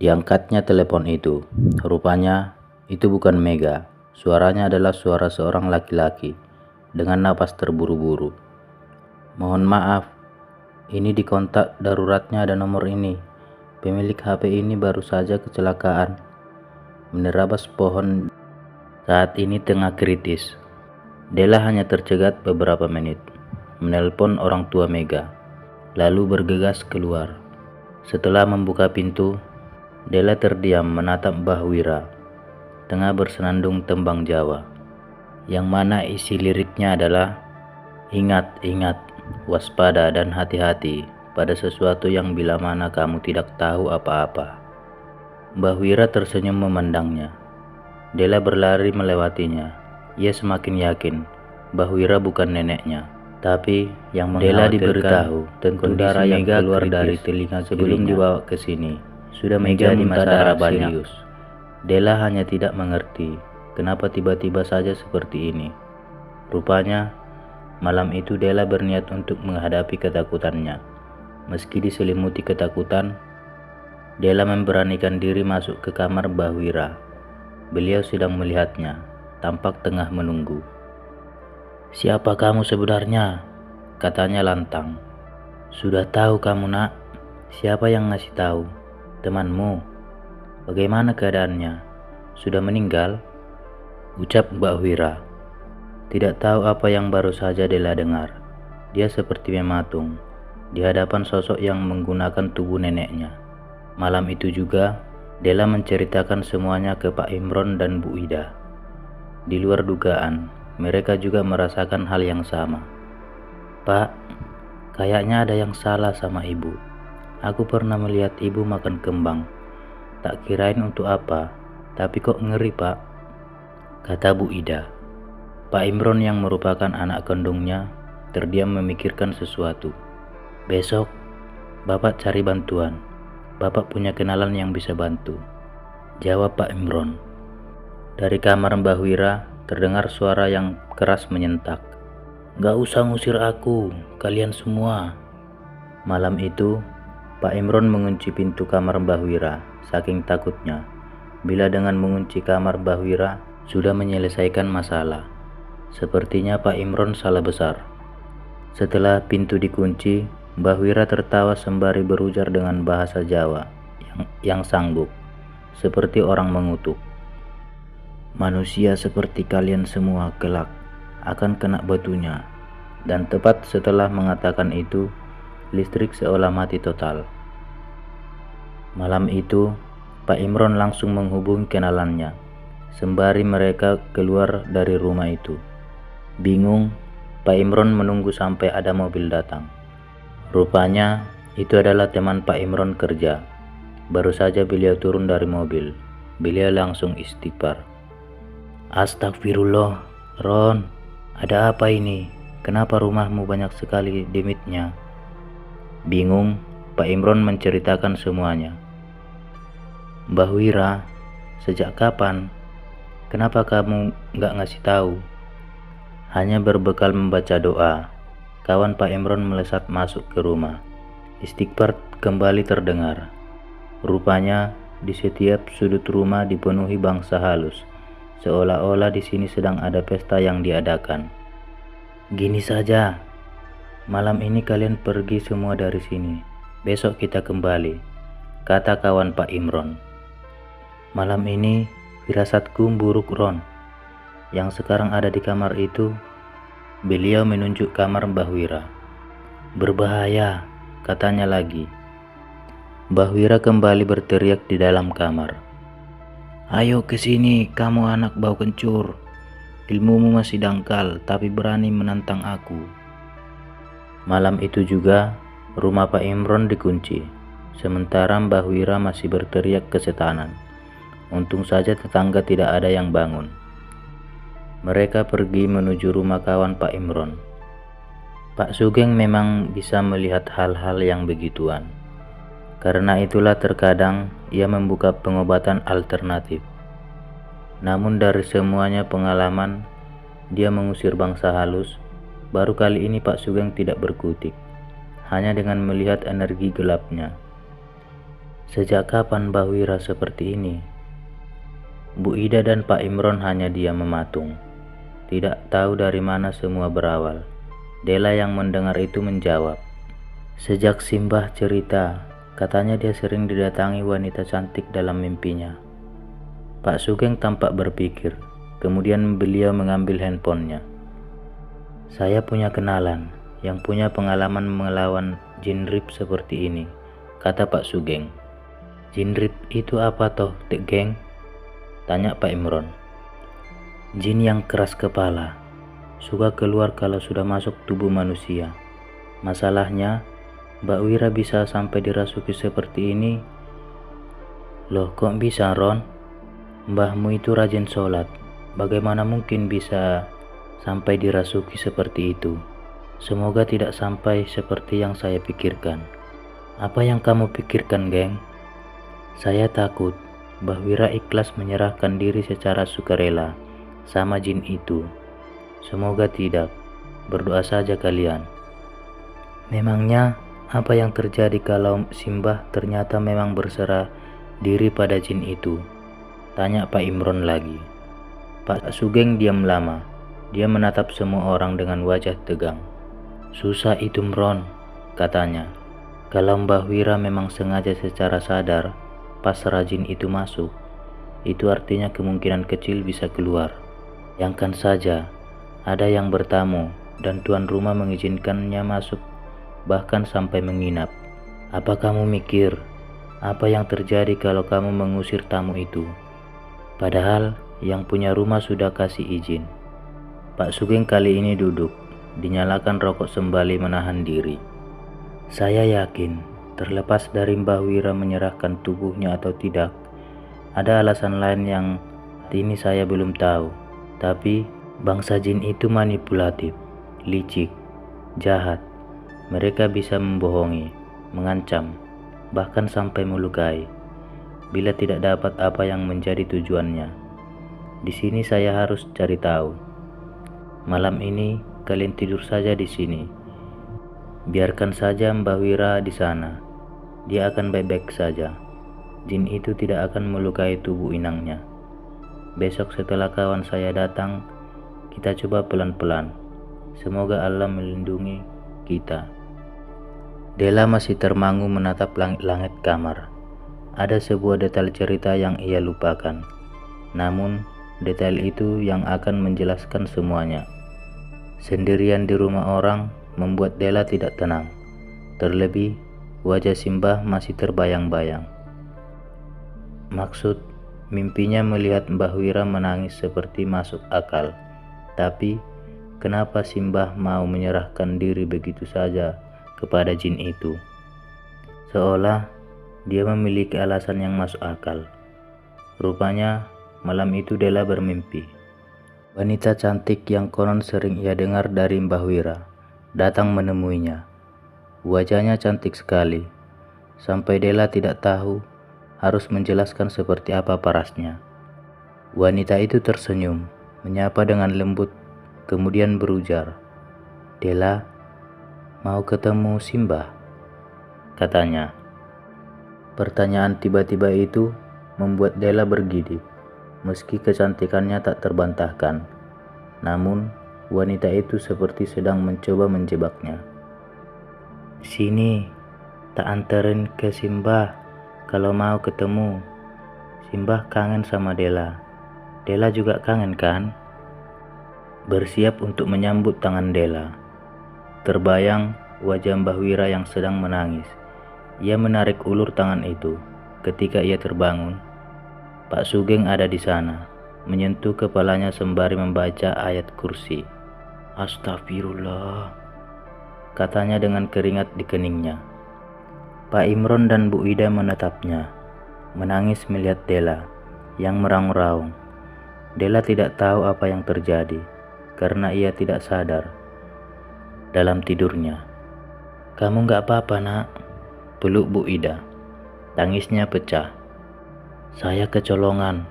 Diangkatnya telepon itu. Rupanya itu bukan Mega. Suaranya adalah suara seorang laki-laki dengan napas terburu-buru. "Mohon maaf, ini di kontak daruratnya ada nomor ini. Pemilik HP ini baru saja kecelakaan menerabas pohon. Saat ini tengah kritis." Della hanya tercegat beberapa menit, menelpon orang tua Mega, lalu bergegas keluar. Setelah membuka pintu, Della terdiam menatap Mbah Wira, tengah bersenandung tembang Jawa, yang mana isi liriknya adalah, "Ingat, ingat, waspada dan hati-hati pada sesuatu yang bila mana kamu tidak tahu apa-apa." Mbah Wira tersenyum memandangnya. Della berlari melewatinya. Ia semakin yakin Mbah Wira bukan neneknya, tapi yang Della diberitahu tentu darah yang keluar dari telinga sebelum dibawa ke sini sudah menjadi masalah serius. Della hanya tidak mengerti kenapa tiba-tiba saja seperti ini. Rupanya malam itu Della berniat untuk menghadapi ketakutannya. Meski diselimuti ketakutan, Della memberanikan diri masuk ke kamar Mbah Wira. Beliau sedang melihatnya, tampak tengah menunggu. "Siapa kamu sebenarnya?" katanya lantang. "Sudah tahu kamu, Nak." "Siapa yang ngasih tahu?" "Temanmu." "Bagaimana keadaannya? Sudah meninggal?" ucap Mbak Wira. Tidak tahu apa yang baru saja Della dengar. Dia seperti mematung di hadapan sosok yang menggunakan tubuh neneknya. Malam itu juga Della menceritakan semuanya ke Pak Imron dan Bu Ida. Di luar dugaan, mereka juga merasakan hal yang sama. "Pak, kayaknya ada yang salah sama ibu. Aku pernah melihat ibu makan kembang. Tak kirain untuk apa, tapi kok ngeri, Pak," kata Bu Ida. Pak Imron yang merupakan anak kandungnya terdiam memikirkan sesuatu. "Besok Bapak cari bantuan. Bapak punya kenalan yang bisa bantu," jawab Pak Imron. Dari kamar Mbah Wira terdengar suara yang keras menyentak. "Gak usah ngusir aku, kalian semua." Malam itu Pak Imron mengunci pintu kamar Mbah Wira saking takutnya bila dengan mengunci kamar Mbah Wira sudah menyelesaikan masalah. Sepertinya Pak Imron salah besar. Setelah pintu dikunci, Mbah Wira tertawa sembari berujar dengan bahasa Jawa yang sanggup, seperti orang mengutuk. "Manusia seperti kalian semua kelak akan kena batunya." Dan tepat setelah mengatakan itu, listrik seolah mati total. Malam itu, Pak Imron langsung menghubungi kenalannya, sembari mereka keluar dari rumah itu. Bingung, Pak Imron menunggu sampai ada mobil datang. Rupanya, itu adalah teman Pak Imron kerja. Baru saja beliau turun dari mobil, beliau langsung istighfar. "Astagfirullah, Ron, ada apa ini? Kenapa rumahmu banyak sekali demitnya?" Bingung, Pak Imron menceritakan semuanya. "Mbah Wira, sejak kapan? Kenapa kamu gak ngasih tahu?" Hanya berbekal membaca doa, kawan Pak Imron melesat masuk ke rumah. Istighfar kembali terdengar. Rupanya di setiap sudut rumah dipenuhi bangsa halus, seolah-olah di sini sedang ada pesta yang diadakan. "Gini saja, malam ini kalian pergi semua dari sini. Besok kita kembali," kata kawan Pak Imron. "Malam ini firasatku buruk, Ron. Yang sekarang ada di kamar itu," beliau menunjuk kamar Mbah Wira. "Berbahaya," katanya lagi. Mbah Wira kembali berteriak di dalam kamar. "Ayo ke sini, kamu anak bau kencur. Ilmumu masih dangkal, tapi berani menantang aku." Malam itu juga rumah Pak Imron dikunci, sementara Mbah Wira masih berteriak kesetanan. Untung saja tetangga tidak ada yang bangun. Mereka pergi menuju rumah kawan Pak Imron. Pak Sugeng memang bisa melihat hal-hal yang begituan. Karena itulah terkadang ia membuka pengobatan alternatif. Namun dari semuanya pengalaman dia mengusir bangsa halus, baru kali ini Pak Sugeng tidak berkutik, hanya dengan melihat energi gelapnya. Sejak kapan Mbah Wira seperti ini? Bu Ida dan Pak Imron hanya diam mematung. Tidak tahu dari mana semua berawal. Dela yang mendengar itu menjawab. Sejak Simbah cerita, katanya dia sering didatangi wanita cantik dalam mimpinya. Pak Sugeng tampak berpikir, kemudian beliau mengambil handphonenya. Saya punya kenalan yang punya pengalaman melawan jin rip seperti ini, kata Pak Sugeng. Jin rip itu apa toh, Dek Geng? Tanya Pak Imron. Jin yang keras kepala, suka keluar kalau sudah masuk tubuh manusia. Masalahnya, Mbak Wira bisa sampai dirasuki seperti ini. Loh, kok bisa, Ron? Mbahmu itu rajin sholat. Bagaimana mungkin bisa sampai dirasuki seperti itu? Semoga tidak sampai seperti yang saya pikirkan. Apa yang kamu pikirkan, geng? Saya takut Mbah Wira ikhlas menyerahkan diri secara sukarela sama jin itu. Semoga tidak. Berdoa saja kalian. Memangnya apa yang terjadi kalau Simbah ternyata memang berserah diri pada jin itu? Tanya Pak Imron lagi. Pak Sugeng diam lama. Dia menatap semua orang dengan wajah tegang. Susah itu, Mron, katanya. Kalau Mbah Wira memang sengaja secara sadar pas rajin itu masuk, itu artinya kemungkinan kecil bisa keluar. Bayangkan saja, ada yang bertamu dan tuan rumah mengizinkannya masuk, bahkan sampai menginap. Apa kamu mikir, apa yang terjadi kalau kamu mengusir tamu itu? Padahal yang punya rumah sudah kasih izin. Pak Sugeng kali ini duduk, dinyalakan rokok sembali menahan diri. Saya yakin, terlepas dari Mbah Wira menyerahkan tubuhnya atau tidak, ada alasan lain yang ini saya belum tahu. Tapi bangsa jin itu manipulatif, licik, jahat. Mereka bisa membohongi, mengancam, bahkan sampai melukai bila tidak dapat apa yang menjadi tujuannya. Di sini saya harus cari tahu. Malam ini kalian tidur saja di sini. Biarkan saja Mbah Wira di sana. Dia akan baik-baik saja. Jin itu tidak akan melukai tubuh inangnya. Besok setelah kawan saya datang, kita coba pelan-pelan. Semoga Allah melindungi kita. Dela masih termangu menatap langit-langit kamar. Ada sebuah detail cerita yang ia lupakan. Namun, detail itu yang akan menjelaskan semuanya. Sendirian di rumah orang membuat Dela tidak tenang. Terlebih, wajah Simbah masih terbayang-bayang. Maksud mimpinya melihat Mbah Wira menangis seperti masuk akal. Tapi, kenapa Simbah mau menyerahkan diri begitu saja kepada jin itu? Seolah dia memiliki alasan yang masuk akal. Rupanya, malam itu Dela bermimpi. Wanita cantik yang konon sering ia dengar dari Mbah Wira datang menemuinya. Wajahnya cantik sekali, sampai Dela tidak tahu harus menjelaskan seperti apa parasnya. Wanita itu tersenyum, menyapa dengan lembut, kemudian berujar, "Dela, mau ketemu Simbah?" katanya. Pertanyaan tiba-tiba itu membuat Dela bergidik. Meski kecantikannya tak terbantahkan, namun wanita itu seperti sedang mencoba menjebaknya. "Sini, tak anterin ke Simbah kalau mau ketemu. Simbah kangen sama Dela. Dela juga kangen kan?" Bersiap untuk menyambut tangan Dela. Terbayang wajah Mbah Wira yang sedang menangis. Ia menarik ulur tangan itu. Ketika ia terbangun, Pak Sugeng ada di sana, menyentuh kepalanya sembari membaca ayat kursi. "Astagfirullah," katanya dengan keringat di keningnya. Pak Imron dan Bu Ida menatapnya, menangis melihat Dela yang meraung-raung. Dela tidak tahu apa yang terjadi, karena ia tidak sadar dalam tidurnya. "Kamu gak apa-apa, nak?" peluk Bu Ida. Tangisnya pecah. "Saya kecolongan.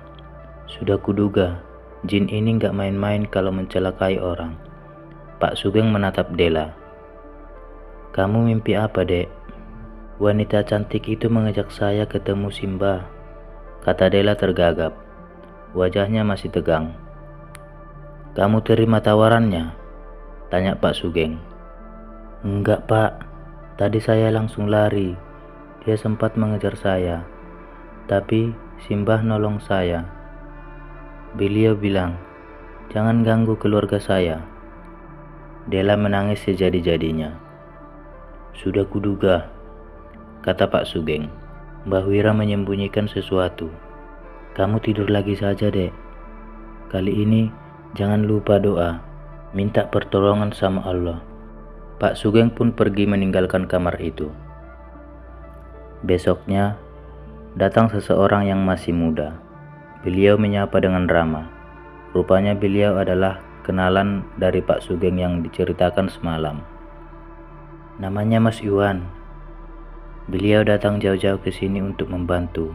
Sudah kuduga, jin ini gak main-main kalau mencelakai orang." Pak Sugeng menatap Dela. "Kamu mimpi apa, Dek?" Wanita cantik itu mengajak saya ketemu Simba, kata Della tergagap. Wajahnya masih tegang. Kamu terima tawarannya? Tanya Pak Sugeng. Enggak Pak, tadi saya langsung lari. Dia sempat mengejar saya, tapi Simbah nolong saya. Beliau bilang, jangan ganggu keluarga saya. Della menangis sejadi-jadinya. Sudah kuduga, kata Pak Sugeng. Mbah Wira menyembunyikan sesuatu. Kamu tidur lagi saja, Dek. Kali ini jangan lupa doa, minta pertolongan sama Allah. Pak Sugeng pun pergi meninggalkan kamar itu. Besoknya, datang seseorang yang masih muda. Beliau menyapa dengan ramah. Rupanya beliau adalah kenalan dari Pak Sugeng yang diceritakan semalam. Namanya Mas Iwan. Beliau datang jauh-jauh ke sini untuk membantu,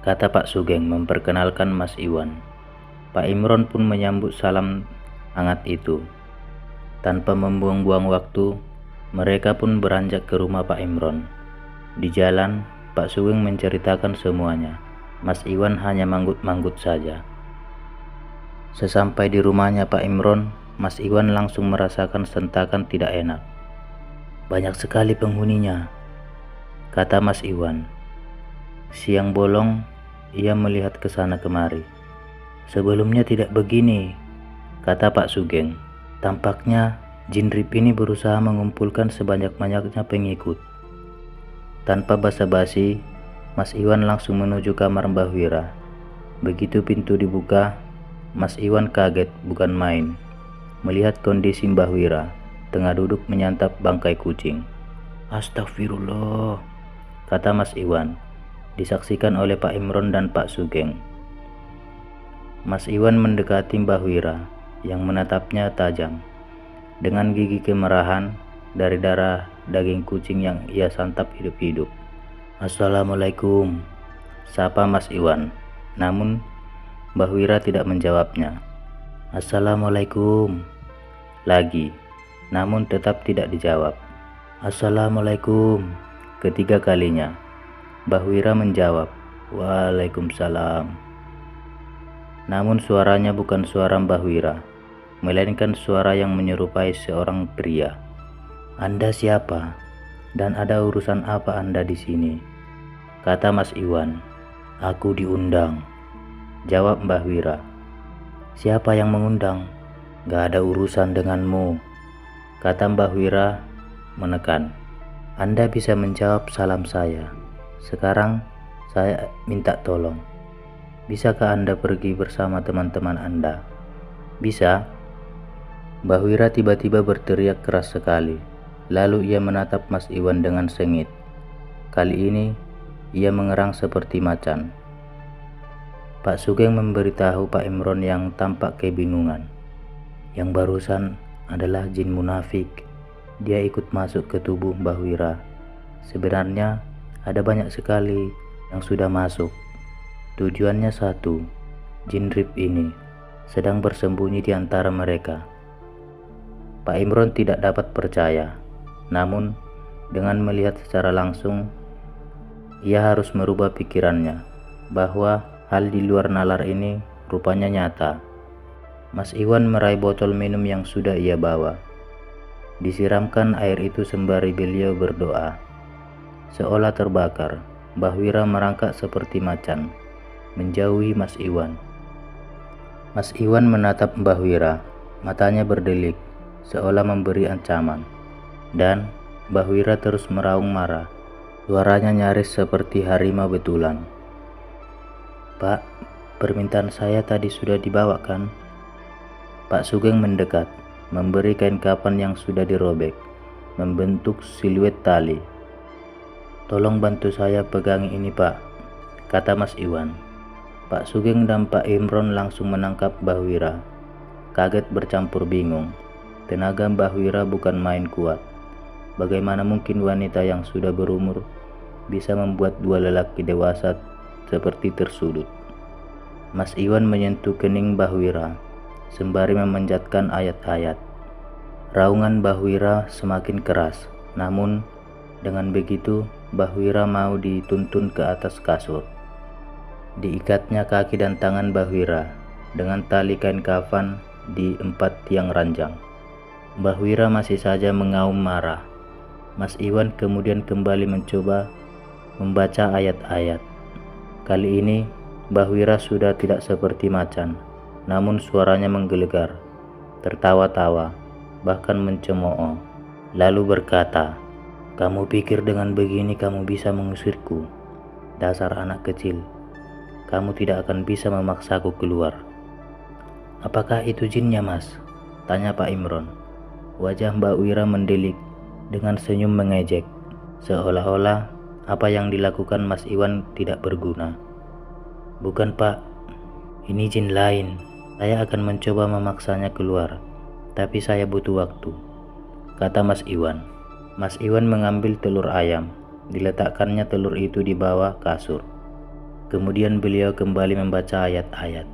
kata Pak Sugeng memperkenalkan Mas Iwan. Pak Imron pun menyambut salam hangat itu. Tanpa membuang-buang waktu, mereka pun beranjak ke rumah Pak Imron. Di jalan, Pak Sugeng menceritakan semuanya. Mas Iwan hanya manggut-manggut saja. Sesampai di rumahnya Pak Imron, Mas Iwan langsung merasakan sentakan tidak enak. Banyak sekali penghuninya, kata Mas Iwan. Siang bolong, ia melihat ke sana kemari. Sebelumnya tidak begini, kata Pak Sugeng. Tampaknya jin rip ini berusaha mengumpulkan sebanyak-banyaknya pengikut. Tanpa basa-basi, Mas Iwan langsung menuju kamar Mbah Wira. Begitu pintu dibuka, Mas Iwan kaget bukan main melihat kondisi Mbah Wira tengah duduk menyantap bangkai kucing. Astagfirullah, kata Mas Iwan, disaksikan oleh Pak Imron dan Pak Sugeng. Mas Iwan mendekati Mbah Wira yang menatapnya tajam dengan gigi kemerahan dari darah daging kucing yang ia santap hidup-hidup. Assalamualaikum, sapa Mas Iwan. Namun Mbah Wira tidak menjawabnya. Assalamualaikum lagi, namun tetap tidak dijawab. Assalamualaikum ketiga kalinya. Mbah Wira menjawab, Waalaikumsalam. Namun suaranya bukan suara Mbah Wira, melainkan suara yang menyerupai seorang pria. Anda siapa? Dan ada urusan apa Anda di sini? Kata Mas Iwan. Aku diundang, jawab Mbah Wira. Siapa yang mengundang? Gak ada urusan denganmu, kata Mbah Wira menekan. Anda bisa menjawab salam saya. Sekarang saya minta tolong. Bisakah Anda pergi bersama teman-teman Anda? Bisa? Mbah Wira tiba-tiba berteriak keras sekali. Lalu ia menatap Mas Iwan dengan sengit. Kali ini ia mengerang seperti macan. Pak Sugeng memberitahu Pak Imron yang tampak kebingungan. Yang barusan adalah jin munafik. Dia ikut masuk ke tubuh Mbah Wira. Sebenarnya ada banyak sekali yang sudah masuk. Tujuannya satu, jin rip ini sedang bersembunyi di antara mereka. Pak Imron tidak dapat percaya. Namun dengan melihat secara langsung, ia harus merubah pikirannya bahwa hal di luar nalar ini rupanya nyata. Mas Iwan meraih botol minum yang sudah ia bawa. Disiramkan air itu sembari beliau berdoa. Seolah terbakar, Mbah Wira merangkak seperti macan, menjauhi Mas Iwan. Mas Iwan menatap Mbah Wira, matanya berdelik, seolah memberi ancaman. Dan Mbah Wira terus meraung marah. Suaranya nyaris seperti harimau betulan. Pak, permintaan saya tadi sudah dibawa kan? Pak Sugeng mendekat, memberi kain kapan yang sudah dirobek, membentuk siluet tali. Tolong bantu saya pegangi ini Pak, kata Mas Iwan. Pak Sugeng dan Pak Imron langsung menangkap Mbah Wira. Kaget bercampur bingung. Tenaga Mbah Wira bukan main kuat. Bagaimana mungkin wanita yang sudah berumur bisa membuat dua lelaki dewasa seperti tersudut. Mas Iwan menyentuh kening Mbah Wira sembari memanjatkan ayat-ayat. Raungan Mbah Wira semakin keras, namun dengan begitu Mbah Wira mau dituntun ke atas kasur. Diikatnya kaki dan tangan Mbah Wira dengan tali kain kafan di 4 tiang ranjang. Mbah Wira masih saja mengaum marah. Mas Iwan kemudian kembali mencoba membaca ayat-ayat. Kali ini Mbah Wira sudah tidak seperti macan, namun suaranya menggelegar, tertawa-tawa, bahkan mencemooh. Lalu berkata, "Kamu pikir dengan begini kamu bisa mengusirku? Dasar anak kecil, kamu tidak akan bisa memaksaku keluar." "Apakah itu jinnya, Mas?" tanya Pak Imron. Wajah Mbak Wira mendelik dengan senyum mengejek, seolah-olah apa yang dilakukan Mas Iwan tidak berguna. "Bukan, Pak, ini jin lain. Saya akan mencoba memaksanya keluar, tapi saya butuh waktu," kata Mas Iwan. Mas Iwan mengambil telur ayam, diletakkannya telur itu di bawah kasur. Kemudian beliau kembali membaca ayat-ayat.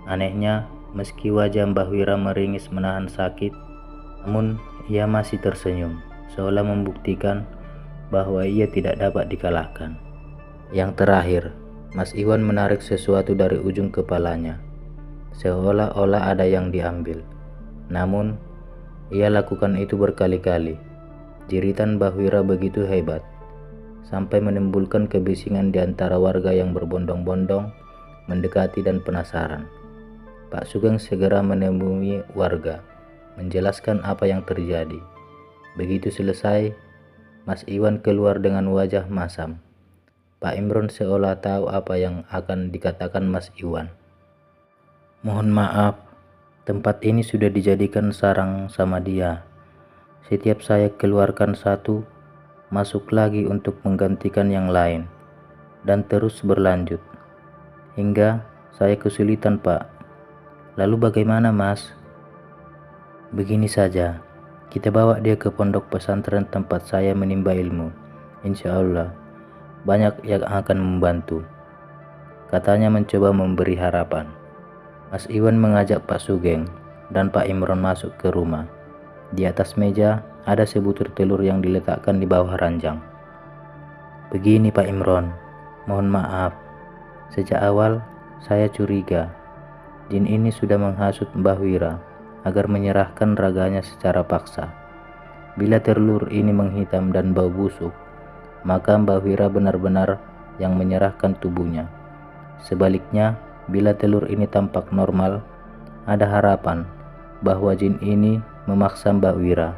Anehnya, meski wajah Mbah Wira meringis menahan sakit, namun ia masih tersenyum, seolah membuktikan bahwa ia tidak dapat dikalahkan. Yang terakhir, Mas Iwan menarik sesuatu dari ujung kepalanya, seolah-olah ada yang diambil. Namun, ia lakukan itu berkali-kali. Jeritan Mbah Wira begitu hebat, sampai menimbulkan kebisingan di antara warga yang berbondong-bondong mendekati dan penasaran. Pak Sugeng segera menemui warga, menjelaskan apa yang terjadi. Begitu selesai, Mas Iwan keluar dengan wajah masam. Pak Imron seolah tahu apa yang akan dikatakan Mas Iwan. "Mohon maaf, tempat ini sudah dijadikan sarang sama dia. Setiap saya keluarkan satu, masuk lagi untuk menggantikan yang lain, dan terus berlanjut. Hingga saya kesulitan, Pak." "Lalu bagaimana, Mas?" "Begini saja, kita bawa dia ke pondok pesantren tempat saya menimba ilmu. Insya Allah, banyak yang akan membantu," katanya mencoba memberi harapan. Mas Iwan mengajak Pak Sugeng dan Pak Imron masuk ke rumah. Di atas meja ada sebutir telur yang diletakkan di bawah ranjang. "Begini Pak Imron, mohon maaf. Sejak awal saya curiga jin ini sudah menghasut Mbah Wira agar menyerahkan raganya secara paksa. Bila telur ini menghitam dan bau busuk, maka Mbah Wira benar-benar yang menyerahkan tubuhnya. Sebaliknya, bila telur ini tampak normal, ada harapan bahwa jin ini memaksa Mbah Wira.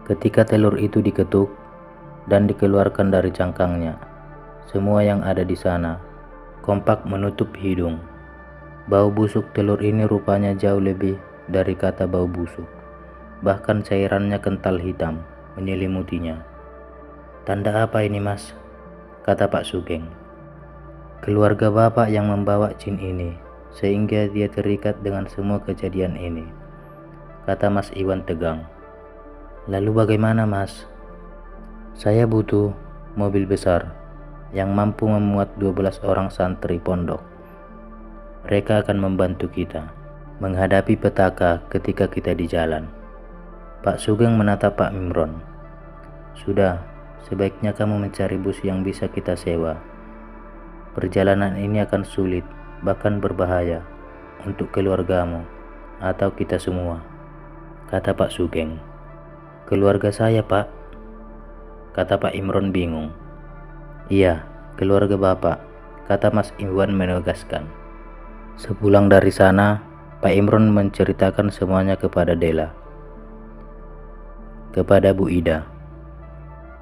Ketika telur itu diketuk dan dikeluarkan dari cangkangnya, semua yang ada di sana kompak menutup hidung. Bau busuk telur ini rupanya jauh lebih dari kata bau busuk. Bahkan cairannya kental hitam menyelimutinya. "Tanda apa ini, Mas?" kata Pak Sugeng. "Keluarga Bapak yang membawa jin ini, sehingga dia terikat dengan semua kejadian ini," kata Mas Iwan tegang. "Lalu bagaimana, Mas?" "Saya butuh mobil besar yang mampu memuat 12 orang santri pondok. Mereka akan membantu kita menghadapi petaka ketika kita di jalan." Pak Sugeng menatap Pak Imron. "Sudah, sebaiknya kamu mencari bus yang bisa kita sewa. Perjalanan ini akan sulit, bahkan berbahaya untuk keluargamu atau kita semua," kata Pak Sugeng. "Keluarga saya, Pak," kata Pak Imron bingung. "Iya, keluarga Bapak," kata Mas Iwan menegaskan. Sepulang dari sana, Pak Imron menceritakan semuanya kepada Dela, kepada Bu Ida.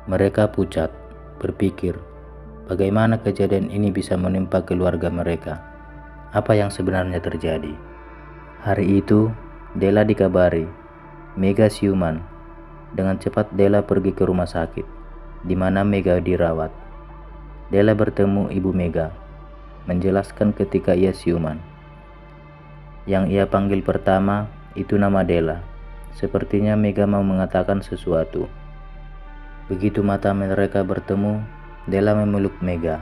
Mereka pucat, berpikir, bagaimana kejadian ini bisa menimpa keluarga mereka? Apa yang sebenarnya terjadi? Hari itu, Dela dikabari Mega siuman. Dengan cepat Dela pergi ke rumah sakit, di mana Mega dirawat. Dela bertemu Ibu Mega, menjelaskan ketika ia siuman. Yang ia panggil pertama itu nama Dela. Sepertinya Mega mau mengatakan sesuatu. Begitu mata mereka bertemu, Dela memeluk Mega,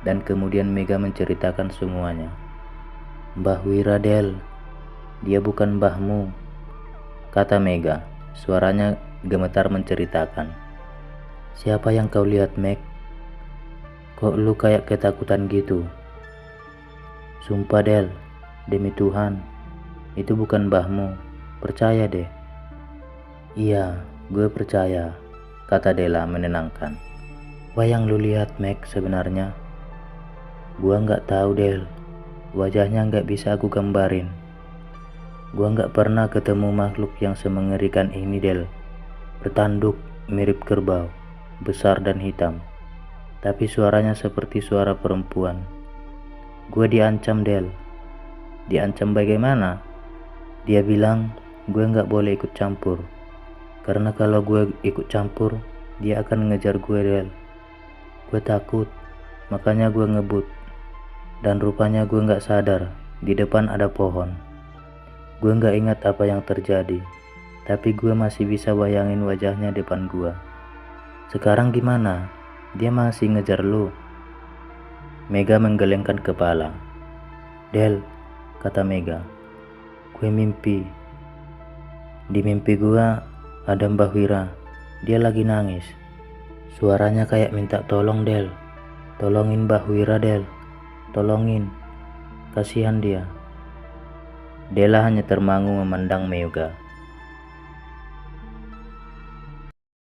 dan kemudian Mega menceritakan semuanya. "Mbah Wira, Del, dia bukan mbahmu," kata Mega. Suaranya gemetar menceritakan. Siapa yang kau lihat, Meg? Kok lu kayak ketakutan gitu? Sumpah, Del. Demi Tuhan, itu bukan mbahmu. Percaya deh. Iya, gue percaya, kata Della menenangkan. Apa yang lu lihat, Meg, sebenarnya? Gua nggak tahu, Del. Wajahnya nggak bisa aku gambarin. Gua nggak pernah ketemu makhluk yang semengerikan ini, Del. Bertanduk mirip kerbau, besar dan hitam. Tapi suaranya seperti suara perempuan. Gue diancam, Del. Diancam bagaimana? Dia bilang gue nggak boleh ikut campur. Karena kalau gue ikut campur, dia akan ngejar gue, Del. Gue takut, makanya gue ngebut. Dan rupanya gue nggak sadar, di depan ada pohon. Gue nggak ingat apa yang terjadi, tapi gue masih bisa bayangin wajahnya depan gue. Sekarang gimana? Dia masih ngejar lu? Mega menggelengkan kepala. Del, kata Mega, gue mimpi. Di mimpi gue ada Mbah Wira. Dia lagi nangis. Suaranya kayak minta tolong, Del. Tolongin Mbah Wira, Del. Tolongin. Kasihan dia. Della hanya termangu memandang Mega.